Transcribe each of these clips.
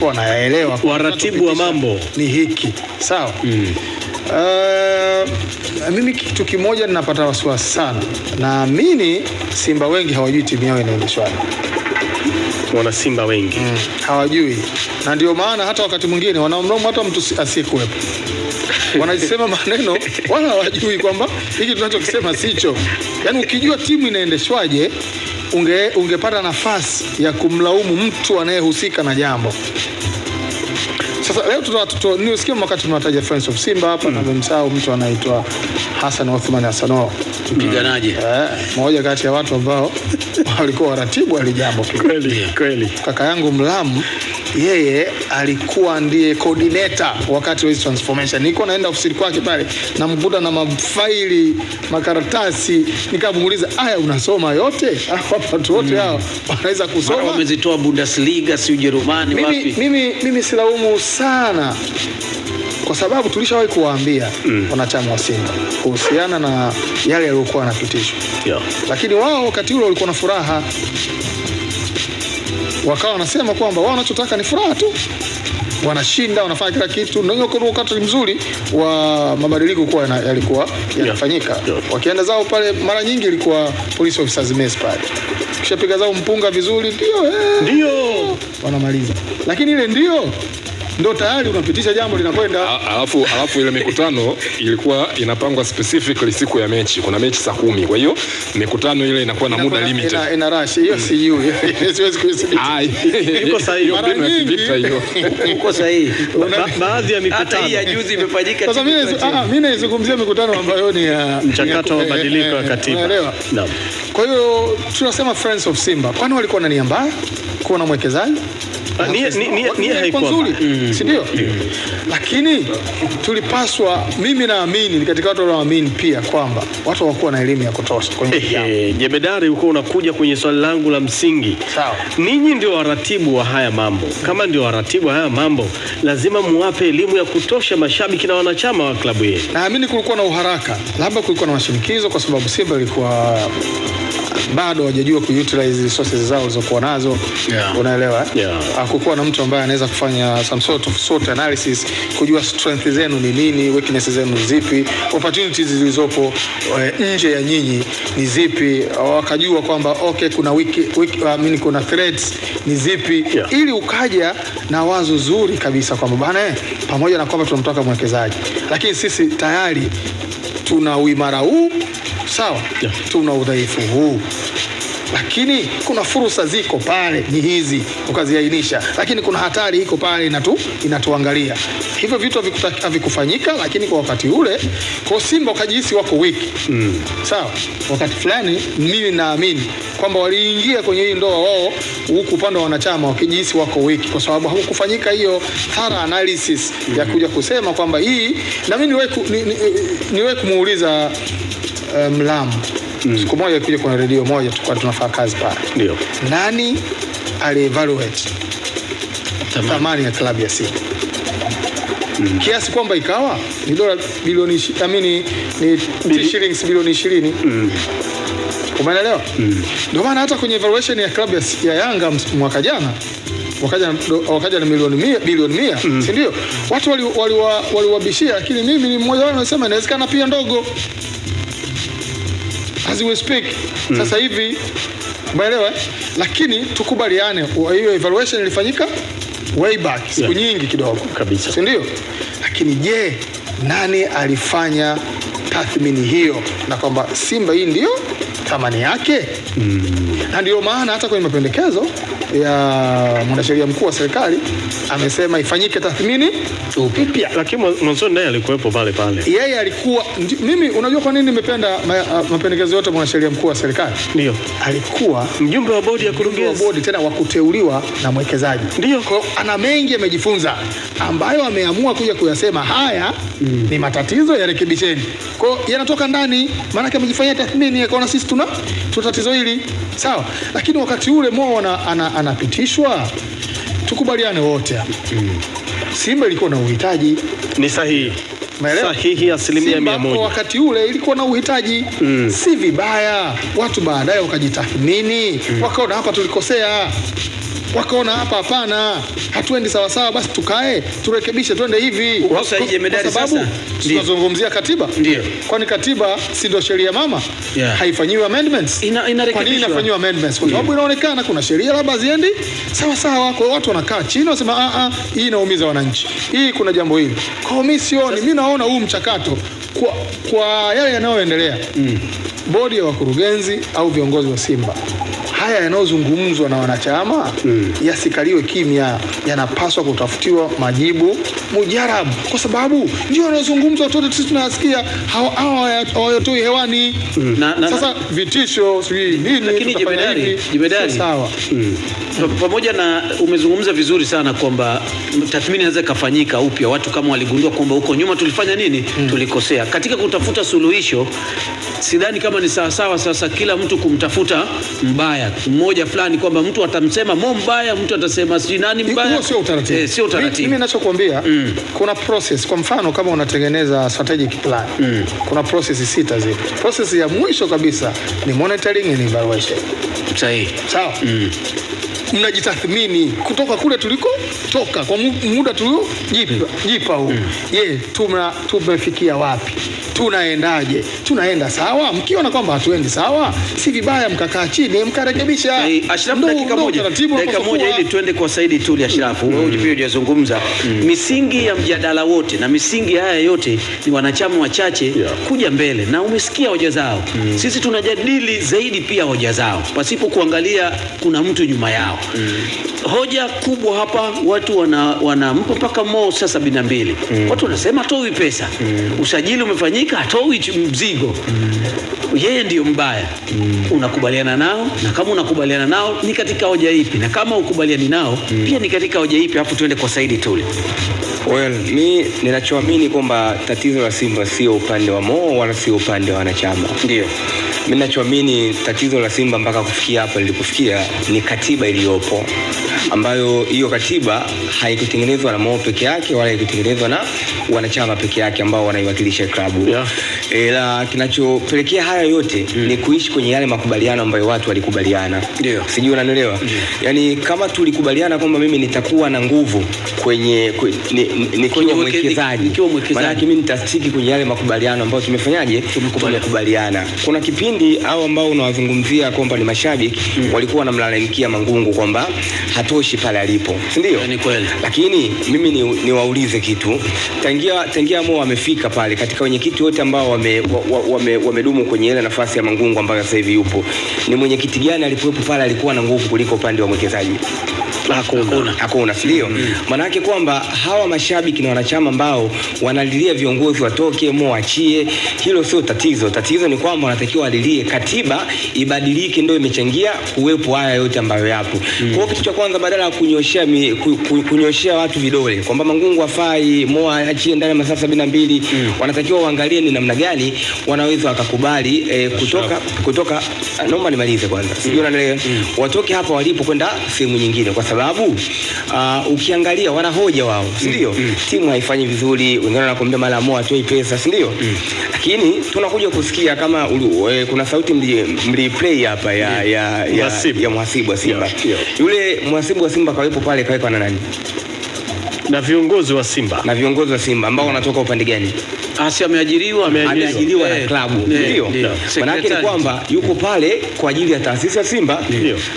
wanaelewa waratibu wa mambo ni hiki, sawa. Mimi kitu kimoja ninapata wasiwasi sana, naamini Simba wengi hawajui timu yao inaendeshwaje. Wana Simba wengi hawajui, na ndio maana hata wakati mwingine wanaomlaumu hata mtu asiyekuwepo. Wanasema maneno wala hawajui kwamba hiki tunachokisema sicho. Yaani ukijua timu inaendeshwaje ungepata nafasi ya kumlaumu mtu anayehusika na jambo. Sasa leo nilisikia wakati tunataja Friends of Simba hapa na mmemsahau mtu anaitwa Hassan Othman Hassano, mpiganaji. Mmoja kati ya watu ambao walikuwa waratibu wa jambo. Kweli. Kaka yangu Mlamu, yeye alikuwa ndiye coordinator wakati wa transformation. Nilikuwa naenda ofisini kwake pale, namkuta na mafaili, makaratasi, nikamuuliza, "Aya, unasoma yote?" Watu wote hao wanaweza kusoma. Wamezitoa Bundesliga, si Ujerumani, wapi? Mimi silaumu sana, kwa sababu tulishawahi kuwaambia wanachama wa Simba kuhusiana na yale yaliokuwa yanapitishwa. Lakini wao wakati ule walikuwa na furaha. Wakawa wanasema kwamba wao wanachotaka ni furaha tu. Wanashinda, wanafanya kila kitu. Na hiyo wakati mzuri wa mabadiliko kwa yalikuwa yanafanyika. Wakienda zao pale mara nyingi ilikuwa police officers mess pale. Kisha piga zao mpunga vizuri, ndio wanamaliza. Lakini ile ndio tayari unapitisha jambo linakwenda. Alafu ile mikutano ilikuwa inapangwa specifically siku ya mechi. Kuna mechi saa 10. Kwa hiyo mikutano ile inakuwa na muda limited. Ina rush. Hiyo sijui. Siwezi kuisema. Iko sahihi. Uko sahihi. Baadhi ya mikutano hata hii ya juzi imefanyika. Sasa mimi naizungumzia mikutano ambayo ni ya mchakato wa mabadiliko ya katiba. Unaelewa? Naam. Kwa hiyo tunasema Friends of Simba, kwani walikuwa na nia mbaya kuwa na mwekezaji? Nia haikuwa nzuri, si ndio? Lakini tulipaswa, mimi naamini ni katika watu wanaoamini pia kwamba watu wakuwa na elimu ya kutosha kwenye jambo. Jemedari, uko unakuja kwenye swali langu la msingi. Sawa. Ninyi ndio waratibu wa haya mambo. Kama ndio waratibu wa haya mambo, lazima muwape elimu ya kutosha mashabiki na wanachama wa klabu hii. Naamini kulikuwa na uharaka, labda kulikuwa na mashinikizo kwa sababu Simba ilikuwa bado hawajajua kuutilize resources zao zilizokuwa nazo. Unaelewa? Hakukuwa na mtu ambaye anaweza kufanya some sort of SWOT analysis, kujua strength zenu ni nini, weaknesses zenu zipi, opportunities zilizopo nje ya nyinyi ni zipi, wakajua kwamba kuna threats ni zipi, ili ukaja na wazo zuri kabisa kwamba bana, pamoja na kwamba tunamtaka mwekezaji, lakini sisi tayari tuna uimara huu, sawa, tuna udhaifu huu, lakini kuna fursa ziko pale, ni hizi ukaziainisha, lakini kuna hatari iko pale inatuangalia. Hivyo vitu havikufanyika, lakini kwa wakati ule kwa Simba wakajihisi wako weak. Sawa, wakati fulani mimi naamini kwamba waliingia kwenye hii ndoa wao huku upande wa wanachama wakijihisi wako weak, kwa sababu hakufanyika hiyo thorough analysis ya kuja kusema kwamba hii, na mimi niwe kumuuliza Mlamu siku moja kuja kwa radio moja tulikuwa tunafanya kazi pale. Ndio. Nani alievaluate thamani ya klabu ya Simba? Kiasi kwamba ikawa ni dola bilioni ni shillings bilioni 20. Umeelewa? Ndio maana hata kwenye evaluation ya klabu ya Yanga mwaka jana wakaja na bilioni 100, si ndio? Watu waliwabishia, lakini mimi ni mmoja wao nasema inawezekana pia ndogo. As we speak, sasa hivi, umeelewa? Lakini tukubaliane, hiyo evaluation ilifanyika way back, siku nyingi kidogo kabisa, si ndio? Lakini je, nani alifanya tathmini hiyo na kwamba Simba hii ndio thamani yake? Na ndio maana hata kwenye mapendekezo ya mwanasheria mkuu wa serikali amesema ifanyike tathmini upya. Lakini mwanzoni naye alikuwepo pale. Yeye alikuwa, mimi unajua kwa nini nimependa mapendekezo yote mwanasheria mkuu wa serikali? Ndio. Alikuwa mjumbe wa bodi ya kurugenzi, bodi tena wa kuteuliwa na mwekezaji. Ndio. Kwa ana mengi amejifunza ambayo ameamua kuja kuyasema haya ni matatizo, yarekebisheni. Kwa hiyo yanatoka ndani, maana yake amejifanyia tathmini akaona sisi tuna tatizo hili. Sawa. Lakini wakati ule anapitishwa, tukubaliane wote hapa. Simba ilikuwa na uhitaji. Ni sahihi. Sahihi 100%. Wakati ule ilikuwa na uhitaji. Si vibaya watu baadaye wakajitathmini, wakaona hapa tulikosea. wakaona hapa hapana, hatuendi sawa sawa, basi tukae turekebishe, twende hivi. Sasa jemedari, kwa sababu tunazungumzia katiba. Ndio. Kwani katiba si ndio sheria mama? Yeah. Haifanyiwi amendments. Kwa nini inafanyiwa amendments? Kwa sababu inaonekana kuna sheria labda ziendi sawa sawa, kwa watu wanakaa chini wasema hii inaumiza wananchi, hii kuna jambo hili. Komisioni, mimi naona huu mchakato kwa yale yanayoendelea, bodi ya wakurugenzi au viongozi wa Simba, haya yanayozungumzwa na wanachama yasikaliwe kimya, yanapaswa kutafutiwa majibu mujarabu, kwa sababu ndio yanayozungumzwa, watoto sisi tunasikia hawayotoi hewani. Sasa vitisho sijui nini, lakini jemedari sawa. Pamoja na umezungumza vizuri sana kwamba tathmini inaweza kufanyika upya, watu kama waligundua kwamba huko nyuma tulifanya nini, tulikosea katika kutafuta suluhisho. Sidhani kama ni sawa sawa sasa kila mtu kumtafuta mbaya mmoja fulani, kwamba mtu atamsema mbaya, mtu atasema si nani mbaya. Huo sio utaratibu. Sio utaratibu. Mimi ninachokuambia kuna process. Kwa mfano kama unatengeneza strategic plan, kuna process 6 zile. Process ya mwisho kabisa ni monitoring and evaluation. Sahihi. Sawa. Mnajitathmini kutoka kule tuliko toka kwa muda tuliojipa huu. Tumefikia wapi? Tunaendaje? Tunaenda sawa? Mkiona kwamba hatuendi sawa, si vibaya mkakaa chini mkarekebisha. Ashraf, dakika moja ili tuende kwa Saidi Tuli. Ashraf, wewe pia hujazungumza misingi ya mjadala wote, na misingi haya yote ni wanachama wachache kuja mbele na umesikia hoja zao. Sisi tunajadili zaidi pia hoja zao pasipo kuangalia kuna mtu nyuma yao. Hoja kubwa hapa, watu wanampa mpaka sasa 72. Watu wanasema hatoi pesa. Usajili umefanyika, hatoi mzigo. Yeye ndio mbaya. Unakubaliana nao? Na kama unakubaliana nao ni katika hoja ipi? Na kama ukubaliani nao pia ni katika hoja ipi? Hapo tuende kwa Saidi Tuli. Well, ninachoamini kwamba tatizo la Simba sio upande wa Mo wala sio upande wa wanachama. Ndio. Mimi ninachoamini tatizo la Simba mpaka kufikia hapa lilipofikia ni katiba iliyopo, ambayo hiyo katiba haikutengenezwa na Mo peke yake wala haikutengenezwa na wanachama peke yake ambao wanaiwakilisha klabu. Ila kinachopelekea haya yote ni kuishi kwenye yale makubaliano ambayo watu walikubaliana. Ndio. Sijui unanielewa? Yaani kama tulikubaliana kwamba mimi nitakuwa na nguvu kwenye mwekezaji. Maana mimi nitastiki kwenye yale makubaliano ambayo tumefanyaje? Tumekubaliana. Kuna kipindi au ambao unawazungumzia kwamba ni mashabiki walikuwa wanamlalamikia Mangungu kwamba hatoshi pale alipo. Si ndio? Ni kweli. Lakini mimi niwaulize kitu. Tangia Mo amefika pale katika wenyekiti wote ambao wamedumu kwenye ile nafasi ya Mangungu ambayo sasa hivi yupo, ni mwenyekiti gani alipokuwa pale alikuwa na nguvu kuliko upande wa mwekezaji? Hakuna, ndio. Maana yake kwamba hawa mashabiki na wanachama ambao wanalilia viongozi watoke, Mo achie, hilo sio tatizo. Tatizo ni kwamba wanatakiwa walilie katiba ibadilike, ndio imechangia kuwepo haya yote ambayo yapo. Kwa hiyo kitu cha kwanza, badala ya kunyoshea watu vidole kwamba Mangungu afai, Mo achie ndani ya masaa 72, wanatakiwa waangalie ni namna gani wanaweza wakakubali kutoka naomba nimalize kwanza. Sijui unaelewa. Watoke hapa walipo kwenda sehemu nyingine, kwa sababu ukiangalia wanahoja wao, si ndio? Timu haifanyi vizuri, wengine wanakuambia mara Mo atoi pesa, si ndio? Lakini tunakuja kusikia kama kuna sauti mliplay hapa ya mhasibu wa Simba. Yule mhasibu wa Simba kawepo pale, kawekwa na nani? Na viongozi wa Simba ambao wanatoka upande gani? Ameajiriwa na klabu. Ndio. Maana yake ni kwamba yuko pale kwa ajili ya taasisi ya Simba.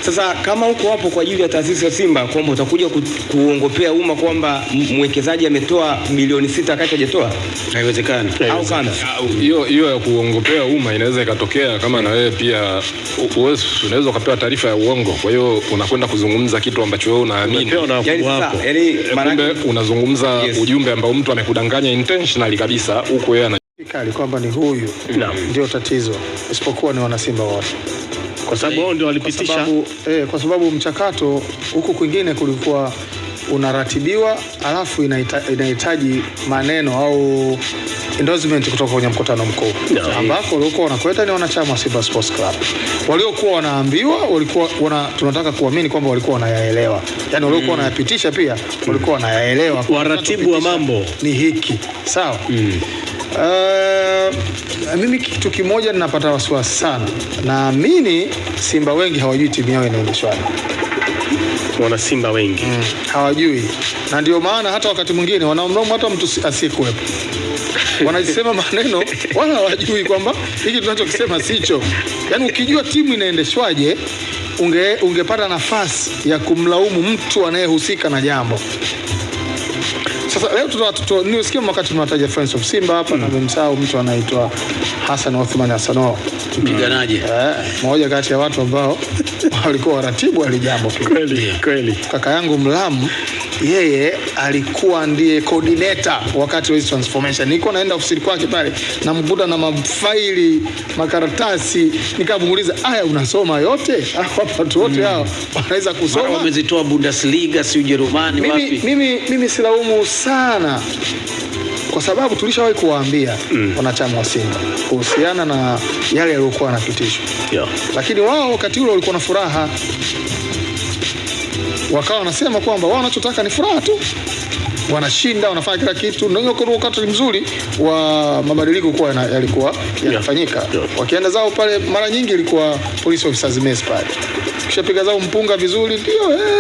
Sasa kama uko hapo kwa ajili ya taasisi ya Simba, kwamba utakuja kuongopea umma kwamba mwekezaji ametoa bilioni 6 kati hajatoa, haiwezekani. Au kama hiyo ya kuongopea umma inaweza ikatokea kama na wewe pia unaweza ukapewa taarifa ya uongo, kwa hiyo unakwenda kuzungumza kitu ambacho wewe unaamini. Yaani maana unazungumza ujumbe ambao mtu amekudanganya intentionally kabisa, huko yeye anakali kwamba ni huyu ndio tatizo, isipokuwa ni wanasimba wote, kwa sababu wao ndio walipitisha. Kwa sababu mchakato huku kwingine kulikuwa unaratibiwa, alafu inahitaji maneno au endorsement kutoka kwenye mkutano mkuu, ambako walikuwa wanakwenda ni wanachama wa Simba Sports Club, waliokuwa wanaambiwa, walikuwa tunataka kuamini kwamba walikuwa wanayaelewa, yani walikuwa wanayapitisha pia walikuwa wanayaelewa. Waratibu wa mambo ni hiki, sawa. Mimi kitu kimoja ninapata wasiwasi sana, naamini Simba wengi hawajui timu yao inaendeshwaje. wana Simba wengi hawajui, na ndio maana hata wakati mwingine wanaomlaumu hata mtu asiyekuwepo. Wanasema maneno wala hawajui kwamba hiki tunachokisema sicho. Yaani ukijua timu inaendeshwaje ungepata nafasi ya kumlaumu mtu anayehusika na jambo. Sasa leo niusikia wakati tunataja Friends of Simba hapa na nimemsahau mtu anaitwa Hassan Othman Hassano, mpiganaji. Mmoja kati ya watu ambao walikuwa waratibu wa jambo. Kweli. Kaka yangu Mlamu, yeye alikuwa ndiye coordinator wakati wa transformation. Niko naenda ofisini kwake pale, namkuta na mafaili, makaratasi, nikamuuliza, "Aya, unasoma yote?" Watu wote hao wanaweza kusoma. Wamezitoa Bundesliga, si Ujerumani, wapi? Mimi silaumu sana, kwa sababu tulishawahi kuwaambia wanachama wa Simba kuhusiana na yale yaliokuwa yanapitishwa. Lakini wao wakati ule walikuwa na furaha. Wakawa wanasema kwamba wao wanachotaka ni furaha tu. Wanashinda, wanafanya kila kitu. Ndio wakati mzuri wa mabadiliko kwa yalikuwa yanafanyika. Wakienda zao pale mara nyingi ilikuwa police officers mess pale. Kisha piga zao mpunga vizuri,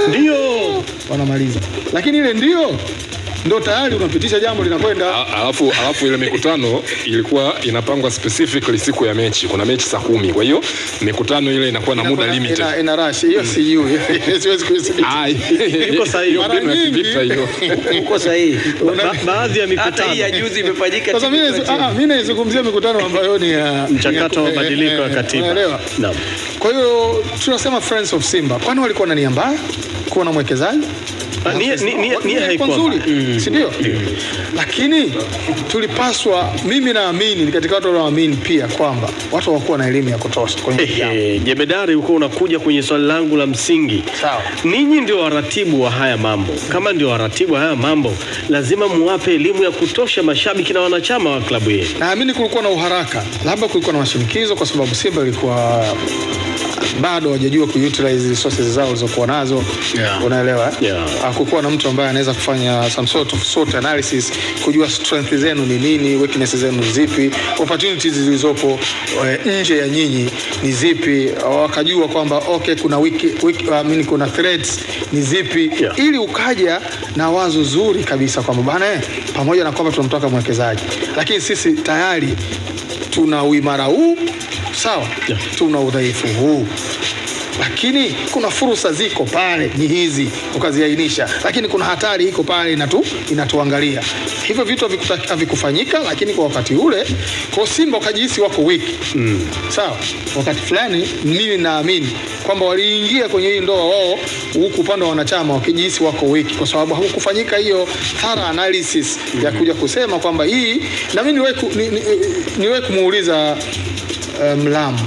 ndio wanamaliza. Lakini ile ndio tayari unapitisha jambo linakwenda. Alafu ile mikutano ilikuwa inapangwa specifically siku ya mechi. Kuna mechi saa 10. Kwa hiyo mikutano ile inakuwa na muda limited. Ina rush. Hiyo sijui. Siwezi kusema. Yuko sahihi. Uko sahihi. Baadhi ya mikutano hata hii ya juzi imefanyika. Sasa mimi naizungumzia mikutano ambayo ni ya mchakato wa mabadiliko ya katiba. Naam. Kwa hiyo tunasema Friends of Simba, kwani walikuwa na nia mbaya kuwa na mwekezaji? Ni haikuwa nzuri, si ndio? Lakini tulipaswa, mimi naamini katika watu wanaoamini pia kwamba watu hawakuwa na elimu ya kutosha kwenye jambo. Jemedari, uko unakuja kwenye swali langu la msingi. Sawa. Ninyi ndio waratibu wa haya mambo. Kama ndio waratibu wa haya mambo, lazima muwape elimu ya kutosha mashabiki na wanachama wa klabu yenu. Naamini kulikuwa na uharaka, labda kulikuwa na mashinikizo kwa sababu Simba ilikuwa bado hawajajua kuutilize resources zao zilizokuwa nazo. Unaelewa? Hakukuwa na mtu ambaye anaweza kufanya some sort of SWOT analysis, kujua strength zenu ni nini, weaknesses zenu ni zipi, opportunities zilizopo nje ya nyinyi ni zipi, wakajua kwamba kuna kuna threats ni zipi, ili ukaja na wazo zuri kabisa kwamba bana, pamoja na kwamba tunamtaka mwekezaji, lakini sisi tayari tuna uimara huu, sawa, tuna udhaifu huu, lakini kuna fursa ziko pale, ni hizi ukaziainisha, lakini kuna hatari iko pale inatuangalia. Hivyo vitu havikufanyika, lakini kwa wakati ule kwa Simba wakajihisi wako weak. Sawa, wakati fulani mimi naamini kwamba waliingia kwenye hii ndoa wao huku upande wa wanachama wakijihisi wako weak, kwa sababu hakufanyika hiyo thorough analysis ya kuja kusema kwamba hii, na mimi niwe kumuuliza Mlamu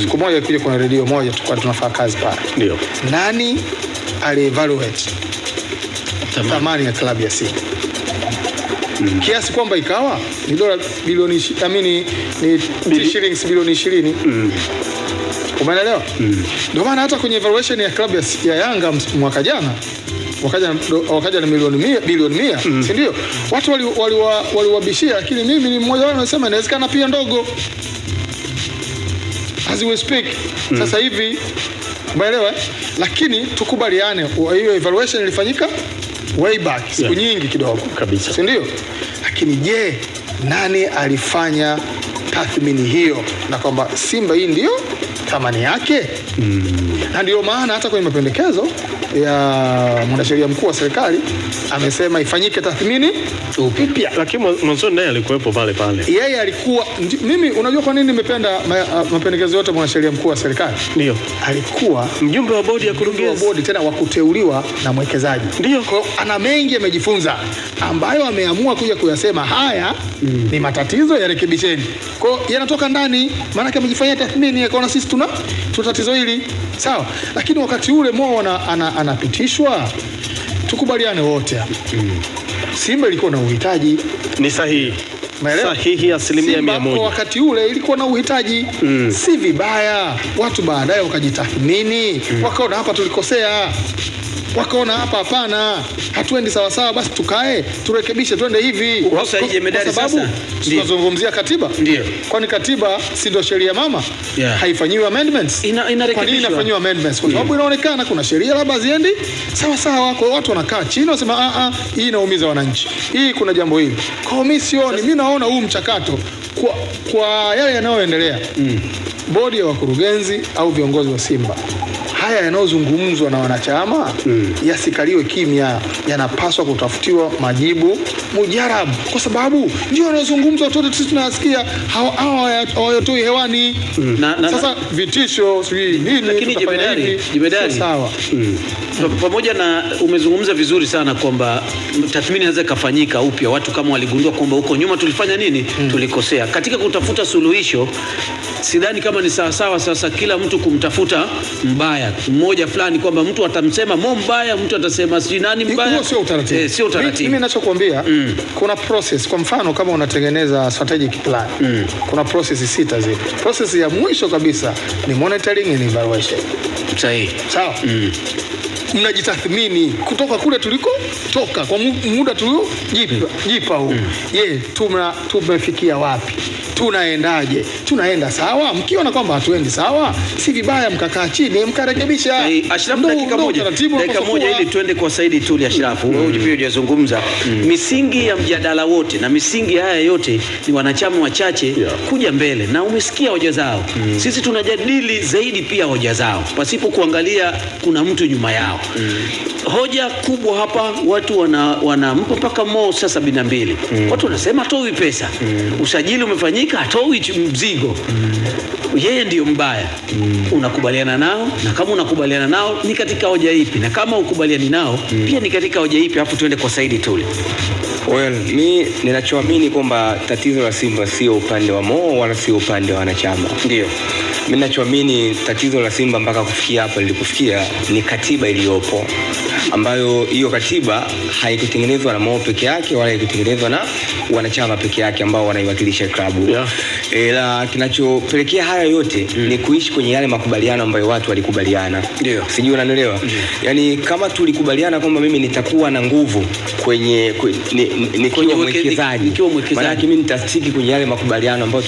siku moja kuja kwa radio moja tulikuwa tunafanya kazi pale. Ndio. Nani alievaluate thamani ya klabu ya Simba? Kiasi kwamba ikawa ni dola bilioni ni shillings bilioni 20. Umeelewa? Ndio maana hata kwenye evaluation ya klabu ya Yanga mwaka jana wakaja na bilioni 100, si ndio? Watu waliwabishia, lakini mimi ni mmoja wao nasema inawezekana pia ndogo. As we speak, sasa hivi, umeelewa? Lakini tukubaliane, hiyo evaluation ilifanyika way back, siku nyingi kidogo kabisa, si ndio? Lakini je, nani alifanya tathmini hiyo na kwamba Simba hii ndio thamani yake? Na ndio maana hata kwenye mapendekezo ya mwanasheria mkuu wa serikali amesema ifanyike tathmini upya. Lakini mwanzo naye alikuwepo pale. Yeye alikuwa, mimi unajua kwa nini nimependa mapendekezo yote mwanasheria mkuu wa serikali? Ndio. Alikuwa mjumbe wa bodi ya kurugenzi, tena wa kuteuliwa na mwekezaji. Ndio. Kwa ana mengi amejifunza ambayo ameamua kuja kuyasema haya ni matatizo, yarekebisheni. Kwa yanatoka ndani, maana kama amejifanyia tathmini akaona sisi tuna tatizo hili. Sawa. Lakini wakati ule Mo anapitishwa, tukubaliane wote hapa. Simba ilikuwa na uhitaji. Ni sahihi. Maelewa? Sahihi 100%. Kwa wakati ule ilikuwa na uhitaji. Si vibaya watu baadaye wakajitathmini, wakaona hapa tulikosea. wakaona hapana, hatuendi sawa sawa, basi tukae turekebishe, twende hivi. Kwa sababu tunazungumzia katiba. Ndio. Kwani katiba si ndio sheria mama? Haifanyiwi amendments. Kwa nini inafanyiwa amendments? Kwa sababu inaonekana kuna sheria labda ziendi sawa sawa, kwa watu wanakaa chini wasema hii inaumiza wananchi, hii kuna jambo hili. Komisioni, mimi naona huu mchakato kwa yale yanayoendelea, bodi ya wakurugenzi au viongozi wa Simba, haya yanayozungumzwa na wanachama yasikaliwe kimya, yanapaswa kutafutiwa majibu mujarabu, kwa sababu ndio yanayozungumzwa, watoto sisi tunasikia hawayotoi hewani. Sasa vitisho sijui nini, lakini jemedari sawa. Pamoja na umezungumza vizuri sana kwamba tathmini inaweza kufanyika upya, watu kama waligundua kwamba huko nyuma tulifanya nini, tulikosea katika kutafuta suluhisho. Sidhani kama ni sawa sawa sasa kila mtu kumtafuta mbaya mmoja fulani, kwamba mtu atamsema Mo mbaya, mtu atasema si nani mbaya. Sio utaratibu. Sio utaratibu. Mimi ninachokuambia kuna process. Kwa mfano kama unatengeneza strategic plan, kuna process 6 zile. Process ya mwisho kabisa ni monitoring and evaluation. Sahihi. Sawa. Mnajitathmini kutoka kule tuliko toka kwa muda tuliojipa huu. Tumefikia wapi? Tunaendaje? Tunaenda sawa? Mkiona kwamba hatuendi sawa, si vibaya mkakaa chini mkarekebisha. Ashraf, dakika moja ili tuende kwa Saidi Tuli. Ashraf, wewe pia hujazungumza misingi ya mjadala wote, na misingi haya yote ni wanachama wachache kuja mbele, na umesikia hoja zao. Sisi tunajadili zaidi pia hoja zao pasipo kuangalia kuna mtu nyuma yao. Hoja kubwa hapa, watu wanampa mpaka Mo sasa 72. Watu wanasema hatoi pesa. Usajili umefanyika, hatoi mzigo. Yeye ndio mbaya. Unakubaliana nao? Na kama unakubaliana nao ni katika hoja ipi? Na kama ukubaliani nao pia ni katika hoja ipi? Hapo tuende kwa Saidi Tuli. Well, mi ninachoamini kwamba tatizo la Simba sio upande wa Mo wala sio upande wa wanachama. Ndio. Mimi ninachoamini tatizo la Simba mpaka kufikia hapa lilipofikia ni katiba iliyopo, ambayo hiyo katiba haikutengenezwa na Mo peke yake wala haikutengenezwa na wanachama peke yake ambao wanaiwakilisha klabu. Ila kinachopelekea haya yote ni kuishi kwenye yale makubaliano ambayo watu walikubaliana. Ndio. Sijui unanielewa? Yaani kama tulikubaliana kwamba mimi nitakuwa na nguvu nikiwa mwekezaji. Maana mimi nitastiki kwenye yale makubaliano ambayo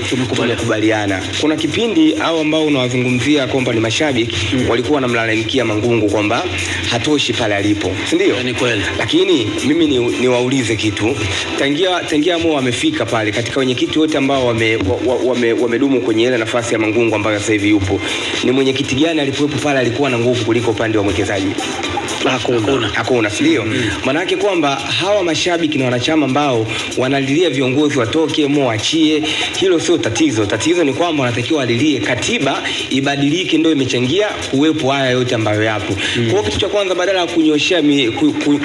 tumekubaliana. Kuna kipindi au ambao unawazungumzia kwamba ni mashabiki walikuwa wanamlalamikia Mangungu kwamba hatoshi pale alipo. Si ndio? Ni kweli. Lakini mimi niwaulize kitu. Tangia Mo amefika pale katika wenyekiti wote ambao wamedumu kwenye ile nafasi ya Mangungu ambayo sasa hivi yupo, ni mwenyekiti gani alipokuwa pale alikuwa na nguvu kuliko upande wa mwekezaji? Hakuna, ndio. Maana yake kwamba hawa mashabiki na wanachama ambao wanalilia viongozi watoke, Mo achie, hilo sio tatizo. Tatizo ni kwamba wanatakiwa walilie katiba ibadilike, ndio imechangia uwepo haya yote ambayo yapo. Kwa hiyo kitu cha kwanza, badala ya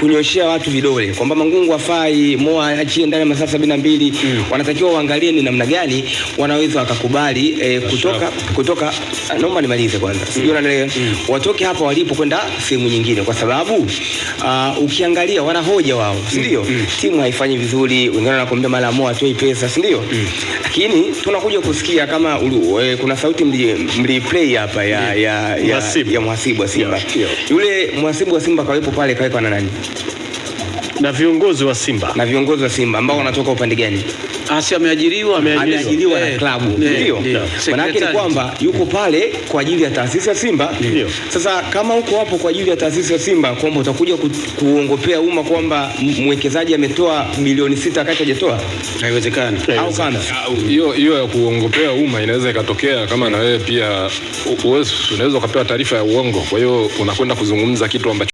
kunyoshea watu vidole kwamba Mangungu afai, Mo achie ndani ya masaa 72, wanatakiwa waangalie ni namna gani wanaweza wakakubali kutoka naomba nimalize kwanza. Sijui unaelewa. Watoke hapa walipo kwenda sehemu nyingine, kwa sababu ukiangalia wanahoja wao, si ndio? Timu haifanyi vizuri, wengine wanakuambia mara Mo atoi pesa, si ndio? Lakini tunakuja kusikia kama kuna sauti mliplay hapa ya mhasibu wa Simba. Yule mhasibu wa Simba kawepo pale, kawekwa na nani? Na viongozi wa Simba ambao wanatoka upande gani? Ameajiriwa na klabu. Ndio. Maana yake ni kwamba yuko pale kwa ajili ya taasisi ya Simba. Sasa kama uko hapo kwa ajili ya taasisi ya Simba, kwamba utakuja kuongopea umma kwamba mwekezaji ametoa bilioni 6 akati hajatoa, haiwezekani. Au kana hiyo ya kuongopea umma inaweza ikatokea kama na wewe pia unaweza ukapewa taarifa ya uongo, kwa hiyo unakwenda kuzungumza kitu ambacho